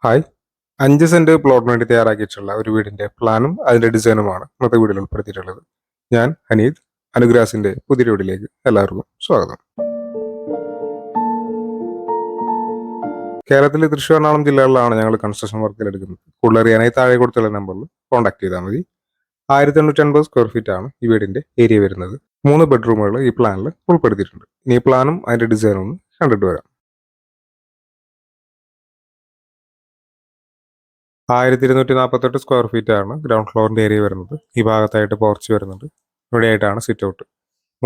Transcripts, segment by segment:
Hi. 5 saint പ്ലോട്ടിന് വേണ്ടി തയ്യാറാക്കിയിട്ടുള്ള ഒരു വീടിന്റെ പ്ലാനും അതിന്റെ ഡിസൈനുമാണ് ഇന്നത്തെ വീഡിയോയിൽ ഉൾപ്പെടുത്തിയിട്ടുള്ളത്. ഞാൻ ഹനീദ്. അനുഗ്രാസിന്റെ പുതിയ വീഡിയോയിലേക്ക് എല്ലാവർക്കും സ്വാഗതം. കേരളത്തിലെ തൃശ്ശൂർ എറണാകുളം ജില്ലകളിലാണ് ഞങ്ങൾ കൺസ്ട്രക്ഷൻ വർക്കിൽ എടുക്കുന്നത്. കൂടുതൽ അറിയാനായി താഴെ കൊടുത്തുള്ള നമ്പറിൽ കോൺടാക്ട് ചെയ്താൽ മതി. 1850 സ്ക്വയർ ഫീറ്റ് ആണ് ഈ വീടിന്റെ ഏരിയ വരുന്നത്. 3 ബെഡ്റൂമുകൾ ഈ പ്ലാനിൽ ഉൾപ്പെടുത്തിയിട്ടുണ്ട്. ഇനി ഈ പ്ലാനും അതിന്റെ ഡിസൈനും ഒന്ന് കണ്ടിട്ട് വരാം. 1248 സ്ക്വയർ ഫീറ്റ് ആണ് ഗ്രൗണ്ട് ഫ്ലോറിന്റെ ഏരിയ വരുന്നത്. ഈ ഭാഗത്തായിട്ട് പോർച്ച് വരുന്നുണ്ട്. ഇവിടെയായിട്ടാണ് സിറ്റ് ഔട്ട്.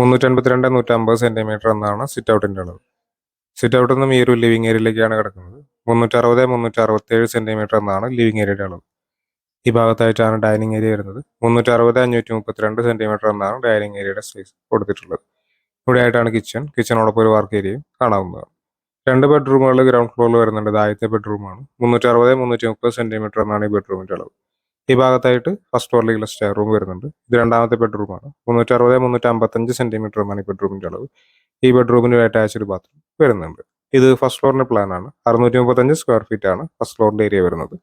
352 150 സെന്റിമീറ്റർ എന്നാണ് സിറ്റ് ഔട്ടിന്റെ അളവ്. സിറ്റ് ഔട്ടിൽ നിന്നും ഈ ഒരു ലിവിംഗ് ഏരിയയിലേക്കാണ് കിടക്കുന്നത്. 360 367 സെന്റിമീറ്റർ എന്നാണ് ലിവിംഗ് ഏരിയയുടെ അളവ്. ഈ ഭാഗത്തായിട്ടാണ് ഡൈനിങ് ഏരിയ വരുന്നത്. 360 532 സെന്റിമീറ്റർ എന്നാണ് ഡൈനിങ് ഏരിയയുടെ സൈസ് കൊടുത്തിട്ടുള്ളത്. ഇവിടെയായിട്ടാണ് കിച്ചണോടൊപ്പം ഒരു വർക്ക് ഏരിയയും കാണാവുന്നതാണ്. 2 ബെഡ്റൂമുകൾ ഗ്രൗണ്ട് ഫ്ലോറിൽ വരുന്നുണ്ട്. ഇത് ആദ്യത്തെ ബെഡ്റൂമാണ്. 360 330 സെന്റിമീറ്റർ എന്നാണ് ഈ ബെഡ്റൂമിന്റെ അളവ്. ഈ ഭാഗത്തായിട്ട് ഫസ്റ്റ് ഫ്ലോറിലേക്കുള്ള സ്റ്റെയർ റൂം വരുന്നുണ്ട്. ഇത് രണ്ടാമത്തെ ബെഡ്റൂമാണ്. 360 355 സെന്റിമീറ്റർ എന്നാണ് ഈ ബെഡ്റൂമിന്റെ അളവ്. ഈ ബെഡ്റൂമിന് അറ്റാച്ച്ഡ് ബാത്റൂം വരുന്നുണ്ട്. ഇത് ഫസ്റ്റ് ഫ്ലോറിന്റെ പ്ലാൻ ആണ്. 635 സ്ക്വയർ ഫീറ്റ് ആണ് ഫസ്റ്റ് ഫ്ലോറിന്റെ ഏരിയ വരുന്നത്.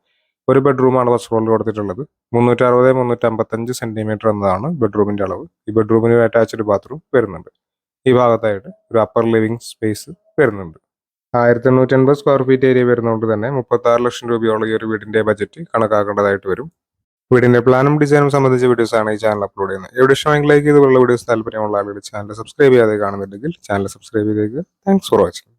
ഒരു ബെഡ്റൂമാണ് ഫസ്റ്റ് ഫ്ലോറിൽ കൊടുത്തിട്ടുള്ളത്. 360 355 സെന്റിമീറ്റർ എന്നതാണ് ബെഡ്റൂമിന്റെ അളവ്. ഈ ബെഡ്റൂമിന് അറ്റാച്ച്ഡ് ബാത്റൂം വരുന്നുണ്ട്. ഈ ഭാഗത്തായിട്ട് ഒരു അപ്പർ ലിവിംഗ് സ്പേസ് വരുന്നുണ്ട്. 1850 സ്ക്വയർ ഫീറ്റ് ഏരിയ വരുന്നതുകൊണ്ട് തന്നെ 36 ലക്ഷം രൂപയോളം ഈ ഒരു വീടിന്റെ ബജറ്റ് കണക്കാക്കേണ്ടതായിട്ട് വരും. വീടിന്റെ പ്ലാനും ഡിസൈനും സംബന്ധിച്ച വീഡിയോസ് ആണ് ഈ ചാനൽ അപ്ലോഡ് ചെയ്യുന്നത്. എവിടെ ഇഷ്ടമെങ്കിൽ ലൈക്ക് ചെയ്തുള്ള വീഡിയോസ് താല്പര്യമുള്ള ആളുകൾ ചാനൽ സബ്സ്ക്രൈബ് ചെയ്യാതെ കാണുന്നുണ്ടെങ്കിൽ ചാനൽ സബ്സ്ക്രൈബ് ചെയ്തേക്ക്. Thanks for watching.